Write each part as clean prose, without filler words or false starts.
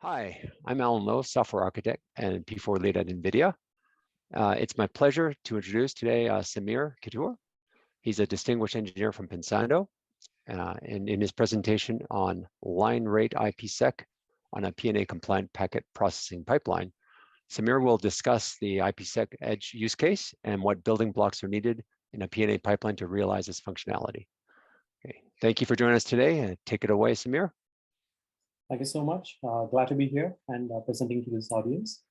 Hi, I'm Alan Lowe, software architect and P4 lead at Nvidia. It's my pleasure to introduce today Samir Kittur. He's a distinguished engineer from Pensando, and in his presentation on line rate IPsec on a PNA-compliant packet processing pipeline, Samir will discuss the IPsec edge use case and what building blocks are needed in a PNA pipeline to realize this functionality. Okay. Thank you for joining us today, and take it away, Samir. Thank you so much. Glad to be here and presenting to this audience.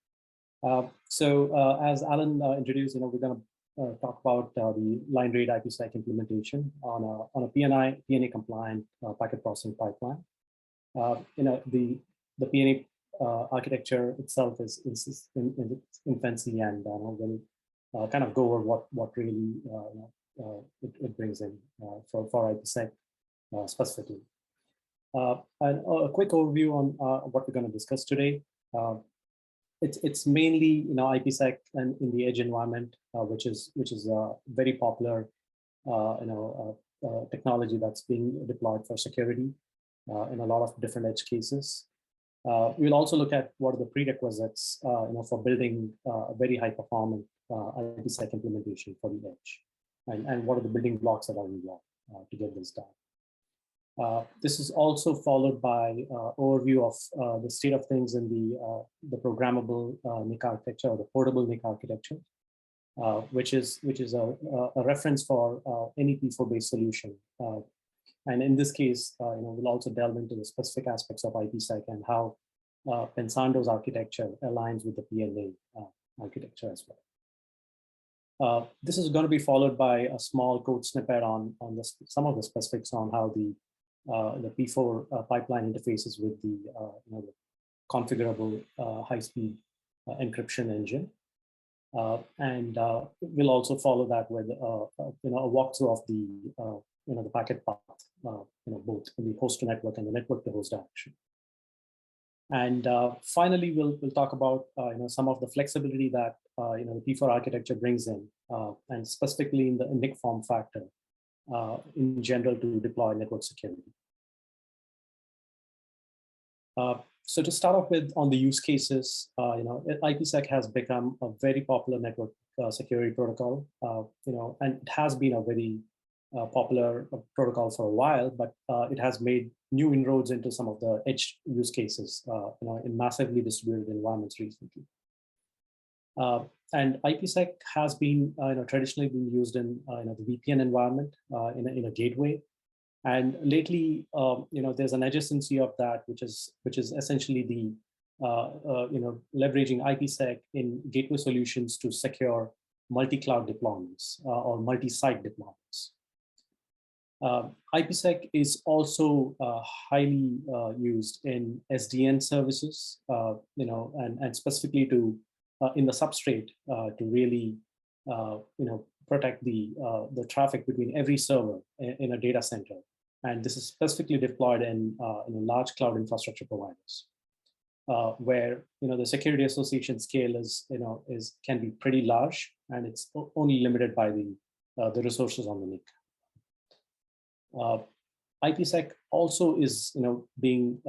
As Alan introduced, we're going to talk about the line rate IPsec implementation on a PNA compliant packet processing pipeline. The PNA architecture itself is in its infancy, and we'll kind of go over what really it brings in for IPsec specifically. And a quick overview on what we're going to discuss today. It's mainly IPsec and in the edge environment, which is a very popular technology that's being deployed for security in a lot of different edge cases. We'll also look at what are the prerequisites for building a very high performant IPsec implementation for the edge, and what are the building blocks that are involved to get this done. This is also followed by overview of the state of things in the programmable NIC architecture, or the portable NIC architecture, which is a reference for any P4-based solution. And in this case, we'll also delve into the specific aspects of IPsec and how Pensando's architecture aligns with the PNA architecture as well. This is going to be followed by a small code snippet on some of the specifics on how the P4 pipeline interfaces with the configurable high-speed encryption engine, and we'll also follow that with a walkthrough of the packet path, both in the host to network and the network to host direction. And finally, we'll talk about some of the flexibility that the P4 architecture brings in, and specifically in the NIC form factor. In general, to deploy network security. So to start off with, on the use cases, IPsec has become a very popular network security protocol, and it has been a very popular protocol for a while, but it has made new inroads into some of the edge use cases, in massively distributed environments recently. And IPsec has been traditionally been used in the VPN environment in a gateway, and lately there's an adjacency of that, which is essentially the leveraging IPsec in gateway solutions to secure multi-cloud deployments or multi-site deployments. IPsec is also highly used in SDN services, and specifically to in the substrate to really protect the traffic between every server in a data center, and this is specifically deployed in large cloud infrastructure providers, where the security association scale can be pretty large, and it's only limited by the resources on the NIC. IPsec also is being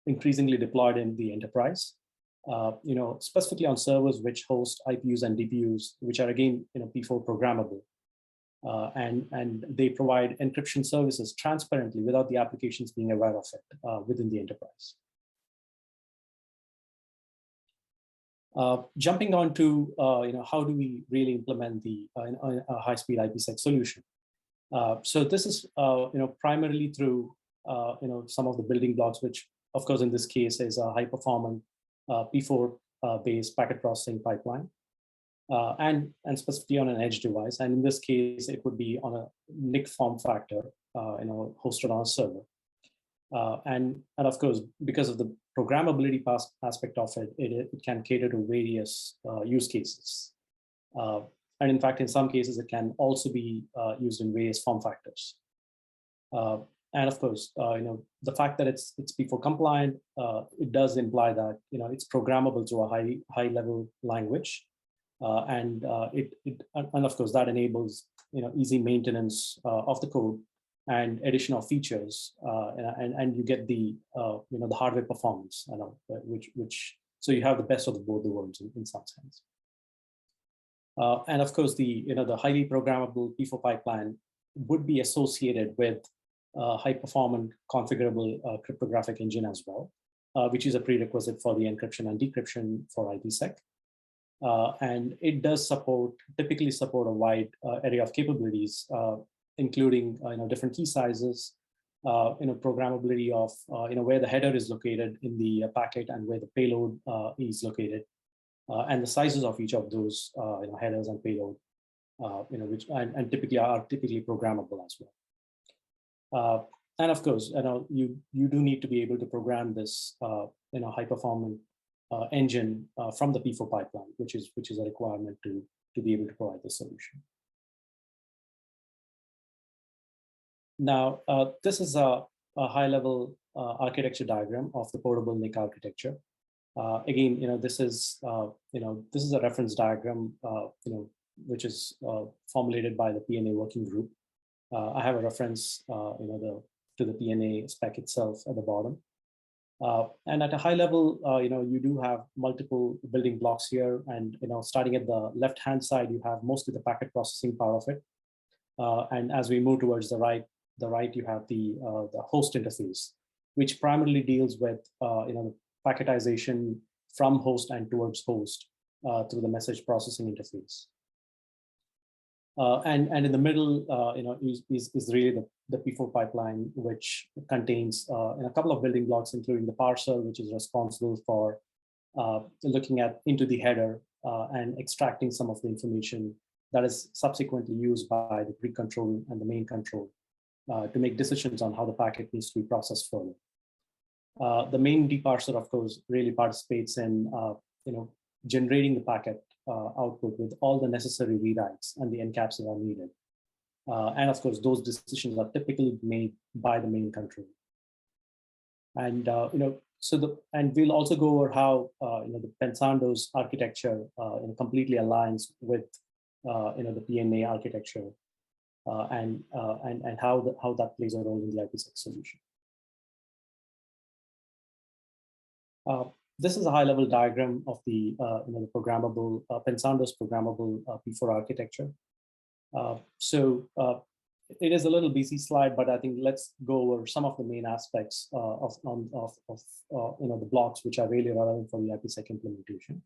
increasingly deployed in the enterprise. Specifically on servers which host IPUs and DPUs, which are again P4 programmable, and they provide encryption services transparently without the applications being aware of it within the enterprise. Jumping on to how do we really implement a high-speed IPsec solution? So this is primarily through some of the building blocks, which of course in this case is a high-performance P4 based packet processing pipeline, and specifically on an edge device. And in this case, it would be on a NIC form factor, hosted on a server. And of course, because of the programmability aspect of it, it can cater to various use cases. And in fact, in some cases, it can also be used in various form factors. And of course, the fact that it's P4 compliant, it does imply that it's programmable through a high level language, and of course that enables easy maintenance of the code and addition of features, and you get the the hardware performance, which so you have the best of both the worlds in some sense. And of course, the highly programmable P4 pipeline would be associated with high performant configurable cryptographic engine as well, which is a prerequisite for the encryption and decryption for IPsec. And it does typically support a wide array of capabilities, including different key sizes, programmability of where the header is located in the packet and where the payload is located, and the sizes of each of those headers and payload, which and typically are programmable as well. And of course, you do need to be able to program this high performant engine from the P4 pipeline, which is a requirement to be able to provide the solution. Now, this is a high-level architecture diagram of the portable NIC architecture. Again, this is a reference diagram, which is formulated by the PNA working group. I have a reference, to the PNA spec itself at the bottom. And at a high level, you do have multiple building blocks here, and starting at the left-hand side, you have mostly the packet processing part of it. And as we move towards the right, you have the host interface, which primarily deals with the packetization from host and towards host through the message processing interface. And in the middle, is really the P4 pipeline, which contains a couple of building blocks, including the parser, which is responsible for looking into the header and extracting some of the information that is subsequently used by the pre-control and the main control to make decisions on how the packet needs to be processed further. The main deparser, of course, really participates in generating the packet output with all the necessary rewrites and the encaps that are needed. And of course, those decisions are typically made by the main control. And and we'll also go over how the Pensando's architecture completely aligns with the PNA architecture and how that plays a role in the IPsec solution. This is a high-level diagram of the the programmable Pensando's programmable P4 architecture. It is a little busy slide, but I think let's go over some of the main aspects of the blocks which are really relevant for the IPsec implementation.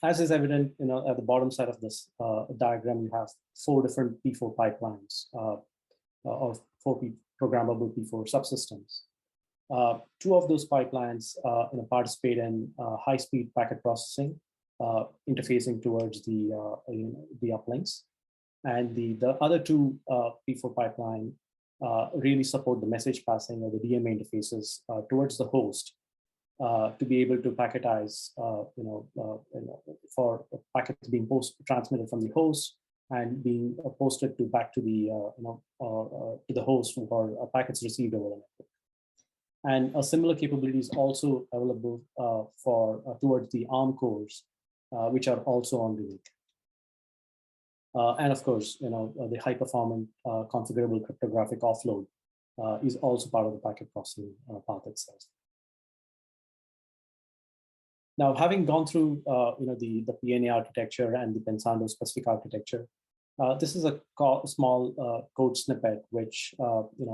As is evident, at the bottom side of this diagram, you have 4 different P4 pipelines or 4 programmable P4 subsystems. 2 of those pipelines participate in high-speed packet processing, interfacing towards the uplinks, and the other 2 P4 pipeline really support the message passing or the DMA interfaces towards the host to be able to packetize, for packets being transmitted from the host and being posted back to the to the host for packets received over the network. And a similar capability is also available towards the ARM cores, which are also on the NIC. And of course, the high-performant configurable cryptographic offload is also part of the packet processing path itself. Now, having gone through the PNA architecture and the Pensando specific architecture, this is a small code snippet which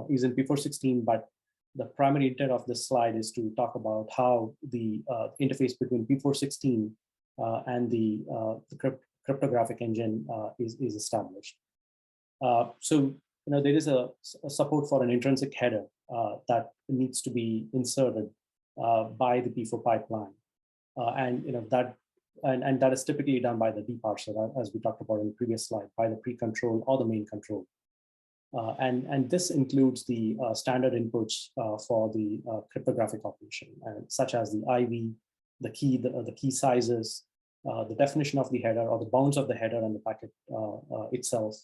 is in P416, but the primary intent of this slide is to talk about how the interface between P416 and the cryptographic engine is established. So there is a support for an intrinsic header that needs to be inserted by the P4 pipeline, and that is typically done by the deparser, as we talked about in the previous slide, by the pre-control or the main control. And this includes the standard inputs for the cryptographic operation, such as the IV, the key sizes, the definition of the header or the bounds of the header and the packet itself.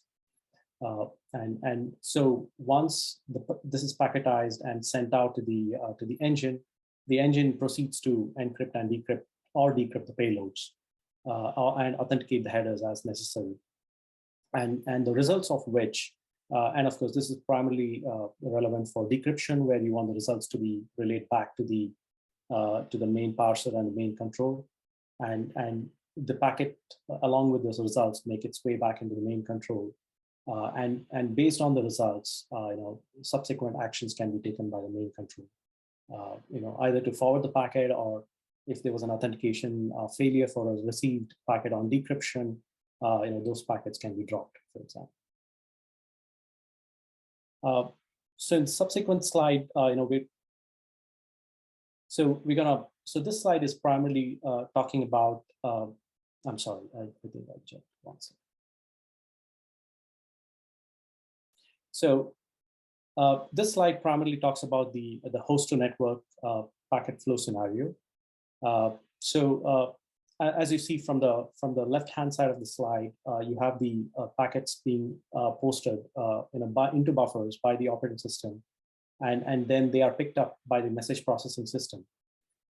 And so once this is packetized and sent out to the engine proceeds to encrypt and decrypt or decrypt the payloads and authenticate the headers as necessary. And the results of which And of course, this is primarily relevant for decryption, where you want the results to be relayed back to the main parser and the main control, and the packet along with those results make its way back into the main control. And based on the results, subsequent actions can be taken by the main control, either to forward the packet, or if there was an authentication failure for a received packet on decryption, those packets can be dropped, for example. So in subsequent slide, so this slide is primarily talking about, I'm sorry, I think I checked one second. So this slide primarily talks about the host to network packet flow scenario. As you see from the left-hand side of the slide, you have the packets being posted into buffers by the operating system, and then they are picked up by the message processing system,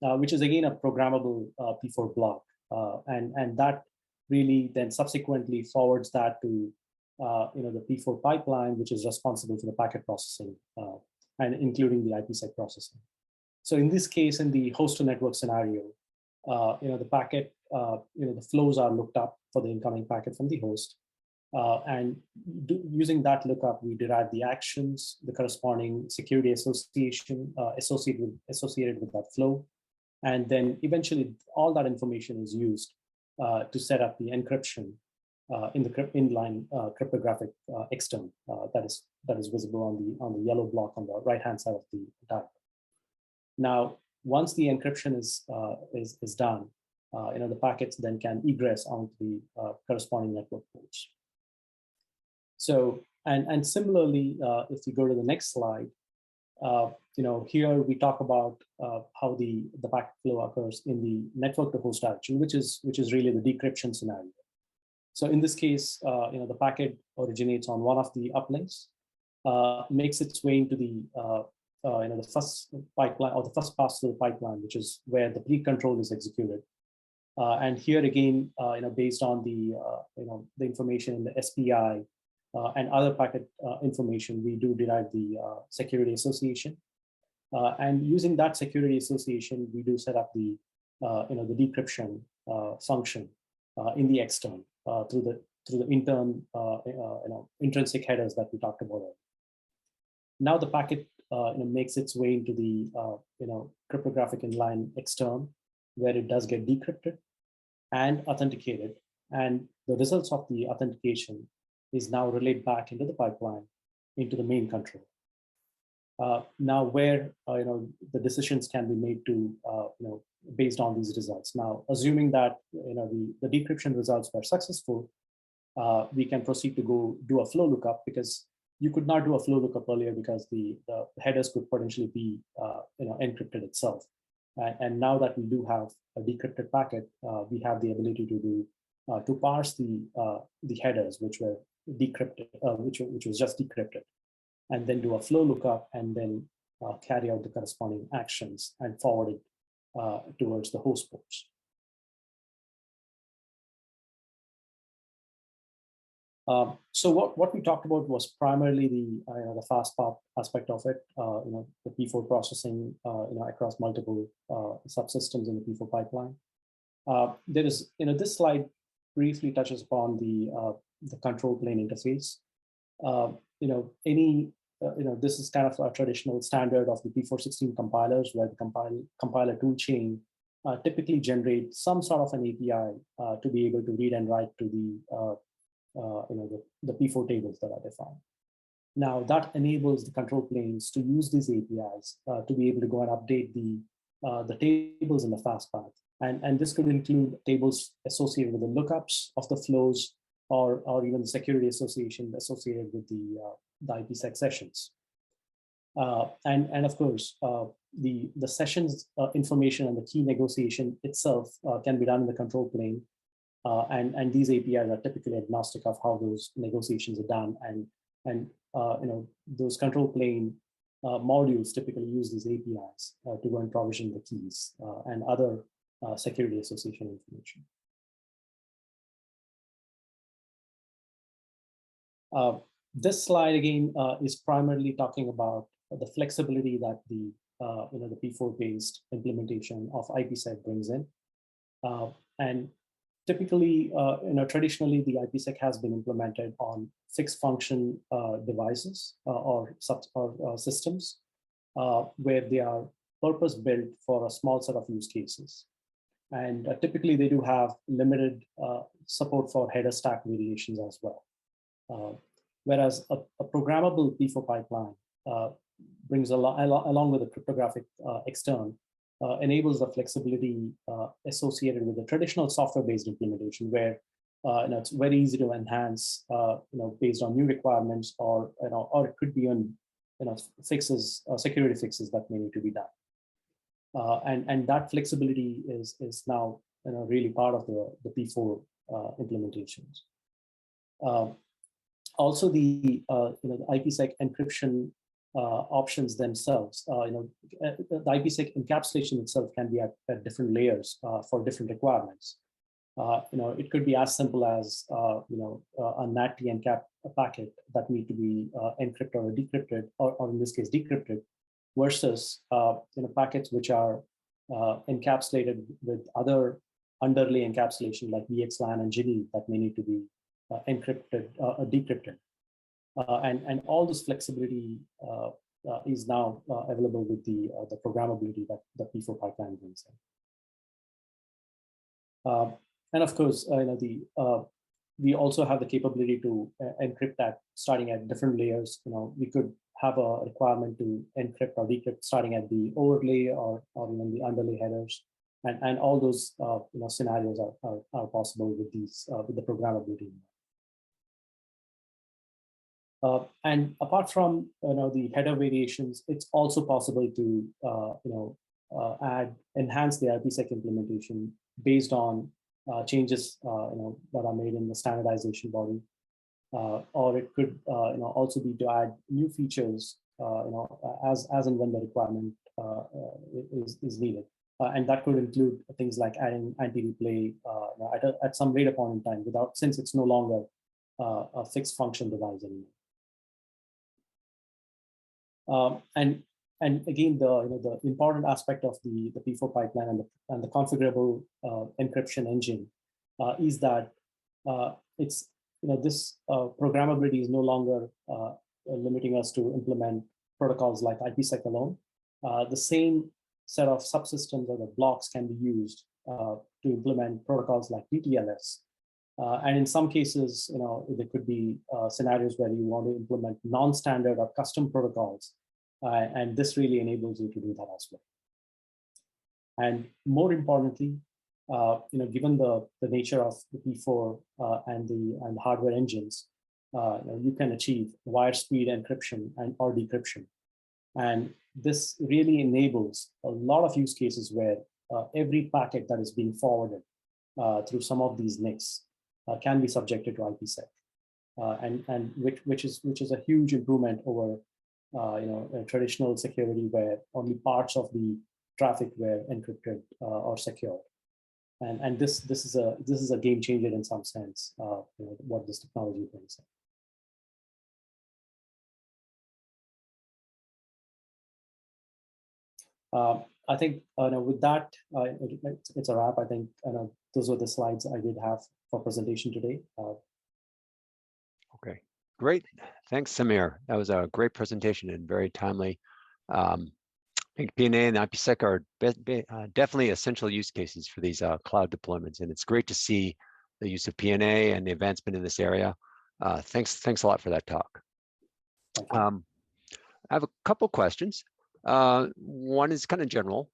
which is again a programmable P4 block, and that really then subsequently forwards that to the P4 pipeline, which is responsible for the packet processing and including the IPsec processing. So in this case, in the host to network scenario, the packet, the flows are looked up for the incoming packet from the host. And using that lookup, we derive the actions, the corresponding security association associated with that flow. And then eventually all that information is used to set up the encryption in the inline cryptographic extern that is visible on the yellow block on the right-hand side of the diagram. Now, once the encryption is done, the packets then can egress onto the corresponding network ports. So, and similarly, if you go to the next slide, here we talk about how the packet flow occurs in the network to host direction, which is really the decryption scenario. So in this case, the packet originates on one of the uplinks, makes its way into the the first pipeline, or the first pass through the pipeline, which is where the pre-control is executed. And here again, based on the the information in the SPI and other packet information, we do derive the security association. And using that security association, we do set up the the decryption function in the extern through the intrinsic headers that we talked about earlier. Now the packet makes its way into the cryptographic inline extern, where it does get decrypted and authenticated, and the results of the authentication is now relayed back into the pipeline, into the main control. Now, where the decisions can be made to based on these results. Now, assuming that the decryption results were successful, we can proceed to go do a flow lookup, because you could not do a flow lookup earlier because the headers could potentially be encrypted itself. And now that we do have a decrypted packet, we have the ability to do to parse the headers which were decrypted, which was just decrypted, and then do a flow lookup, and then carry out the corresponding actions and forward it towards the host ports. So what we talked about was primarily the fast path aspect of it, the P4 processing, across multiple subsystems in the P4 pipeline. There is, this slide briefly touches upon the control plane interface. This is kind of a traditional standard of the P416 compilers, where the compiler toolchain typically generates some sort of an API to be able to read and write to the P4 tables that are defined. Now that enables the control planes to use these APIs to be able to go and update the tables in the fast path. And this could include tables associated with the lookups of the flows, or even the security association associated with the IPsec sessions. And of course, the sessions information and the key negotiation itself can be done in the control plane. And these APIs are typically agnostic of how those negotiations are done, and those control plane modules typically use these APIs to go and provision the keys and other security association information. This slide again is primarily talking about the flexibility that the the P4-based implementation of IPsec brings in, and typically, traditionally the IPsec has been implemented on fixed function devices or systems where they are purpose built for a small set of use cases. And typically they do have limited support for header stack variations as well. Whereas a programmable P4 pipeline brings along with a cryptographic extern, enables the flexibility associated with the traditional software-based implementation, where it's very easy to enhance, based on new requirements, or it could be on fixes, security fixes that may need to be done. And that flexibility is now really part of the P4 implementations. Also, the IPsec encryption options themselves, the IPsec encapsulation itself can be at different layers for different requirements. It could be as simple as a NAT encap packet that need to be encrypted or decrypted, or in this case decrypted, versus packets which are encapsulated with other underlay encapsulation like VXLAN and JIT that may need to be encrypted or decrypted. And all this flexibility is now available with the programmability that the P4 pipeline brings in. And of course, we also have the capability to encrypt that starting at different layers. We could have a requirement to encrypt or decrypt starting at the overlay or even the underlay headers, and all those scenarios are possible with these with the programmability. And apart from the header variations, it's also possible to enhance the IPsec implementation based on changes that are made in the standardization body, or it could also be to add new features as and when the requirement is needed, and that could include things like adding anti-replay at some later point in time, since it's no longer a fixed function device anymore. And again, the important aspect of the P4 pipeline and the configurable encryption engine is that it's this programmability is no longer limiting us to implement protocols like IPsec alone. The same set of subsystems or the blocks can be used to implement protocols like DTLS. And in some cases, there could be scenarios where you want to implement non-standard or custom protocols, and this really enables you to do that as well. And more importantly, given the nature of the P4 and the hardware engines, you can achieve wire speed encryption or decryption, and this really enables a lot of use cases where every packet that is being forwarded through some of these NICs can be subjected to IPsec, and which is a huge improvement over traditional security where only parts of the traffic were encrypted or secured. And this is a game changer in some sense. What this technology brings in. I think with that, it's a wrap. I think those were the slides I did have for presentation today. Okay, great. Thanks, Samir. That was a great presentation and very timely. I think PNA and IPsec are definitely essential use cases for these cloud deployments, and it's great to see the use of PNA and the advancement in this area. Thanks a lot for that talk. I have a couple questions. One is kind of general.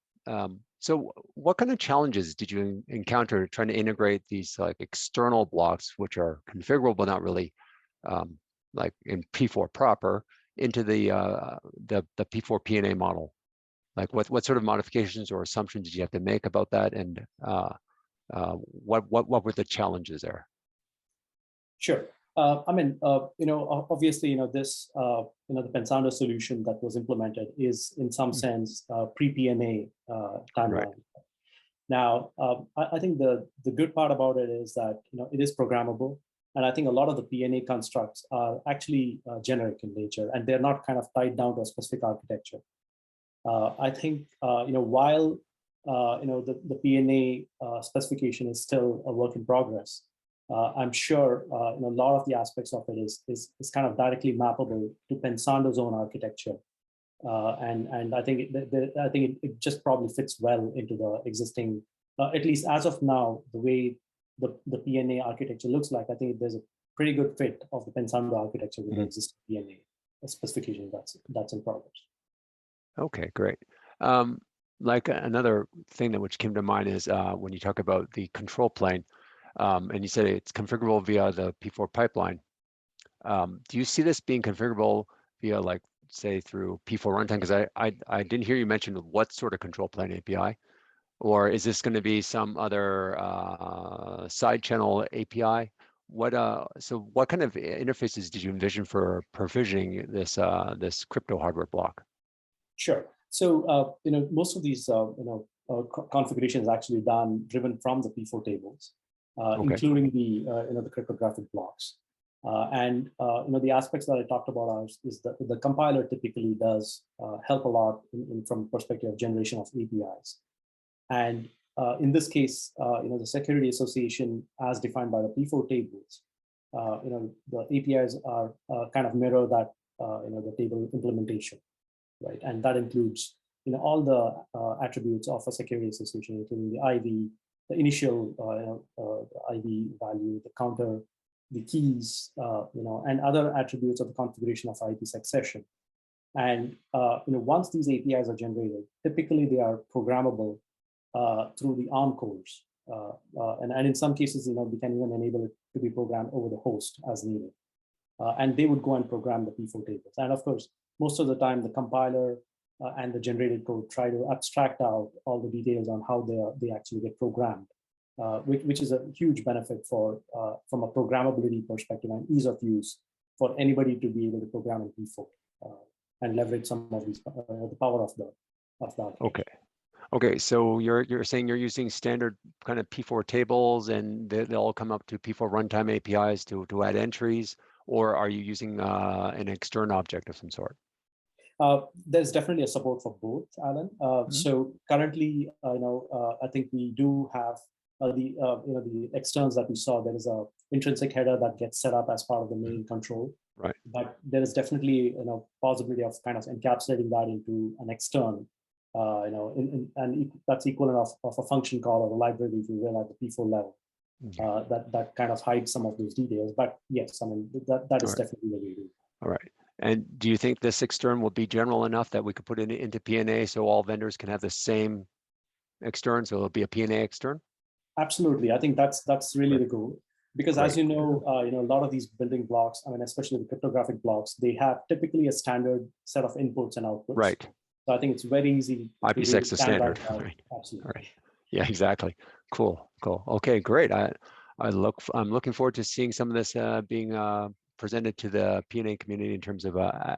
So what kind of challenges did you encounter trying to integrate these like external blocks, which are configurable but not really like in P4 proper, into the P4 PNA model? Like what sort of modifications or assumptions did you have to make about that, and what were the challenges there? Sure. I mean, obviously, this, the Pensando solution that was implemented is in some sense pre-PNA timeline. Right. Now, I think the good part about it is that it is programmable. And I think a lot of the PNA constructs are actually generic in nature, and they're not kind of tied down to a specific architecture. I think while the PNA specification is still a work in progress, I'm sure a lot of the aspects of it is kind of directly mappable to Pensando's own architecture, and I think it just probably fits well into the existing, at least as of now, the way the PNA architecture looks like. I think there's a pretty good fit of the Pensando architecture with the existing PNA specification that's in progress. Okay, great. Like another thing that which came to mind is when you talk about the control plane, and you said it's configurable via the P4 pipeline. Do you see this being configurable via, like, say, through P4 runtime? Because I didn't hear you mention what sort of control plane API, or is this going to be some other side channel API? So what kind of interfaces did you envision for provisioning this crypto hardware block? Sure. So most of these configuration is actually driven from the P4 tables, including the cryptographic blocks. And the aspects that I talked about is that the compiler typically does help a lot from the perspective of generation of APIs. And in this case, the security association, as defined by the P4 tables, the APIs are kind of mirror that the table implementation, right? And that includes all the attributes of a security association, including the IV, the initial IV value, the counter, the keys, and other attributes of the configuration of IPsec session. And once these APIs are generated, typically they are programmable through the ARM cores, and in some cases, we can even enable it to be programmed over the host as needed. And they would go and program the P4 tables. And of course, most of the time, the compiler and the generated code try to abstract out all the details on how they actually get programmed, which is a huge benefit from a programmability perspective and ease of use for anybody to be able to program in P4 and leverage some of these the power of that. Okay. So you're saying you're using standard kind of P4 tables, and they'll all come up to P4 runtime APIs to add entries, or are you using an external object of some sort? There's definitely a support for both, Alan. So currently, I think we do have the externals that we saw. There is a intrinsic header that gets set up as part of the main control. Right. But there is definitely possibility of kind of encapsulating that into an external, and that's equivalent of a function call or a library, if you will, at the P4 level. That kind of hides some of those details. But yes, I mean that is definitely the way to do it. All right. And do you think this extern will be general enough that we could put it into PNA so all vendors can have the same extern? So it'll be a PNA extern? Absolutely. I think that's really the goal. Because as you know, a lot of these building blocks, I mean, especially the cryptographic blocks, they have typically a standard set of inputs and outputs. Right. So I think it's very easy. IPsec's the standard. Right. Absolutely. Right. Yeah, exactly. Cool. Okay, great. I'm looking forward to seeing some of this being presented to the PNA community in terms of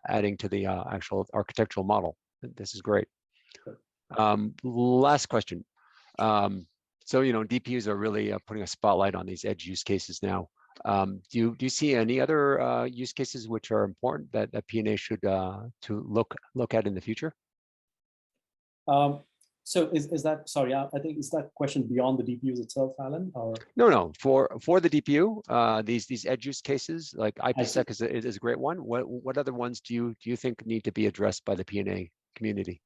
adding to the actual architectural model. This is great. Last question. So DPUs are really putting a spotlight on these edge use cases now. Do you see any other use cases which are important that PNA should to look at in the future? So is that, sorry, I think, is that question beyond the DPUs itself, Alan? Or? No. For the DPU, these edge use cases, like IPsec is a great one. What other ones do you think need to be addressed by the PNA community?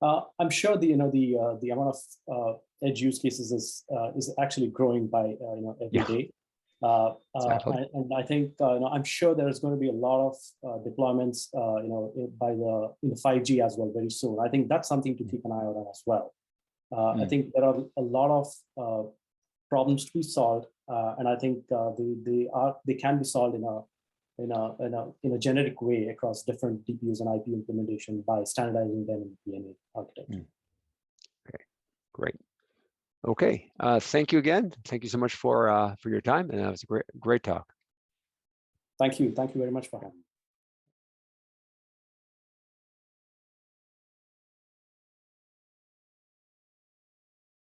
I'm sure the amount of edge use cases is actually growing by every day. Exactly. And I think I'm sure there's going to be a lot of deployments by in the 5G as well very soon. I think that's something to keep an eye on as well. I think there are a lot of problems to be solved, and I think they can be solved in a generic way across different DPUs and IP implementation by standardizing them in the PNA architecture. Okay, great. Okay, thank you again. Thank you so much for your time, and that was a great talk. Thank you very much for having me.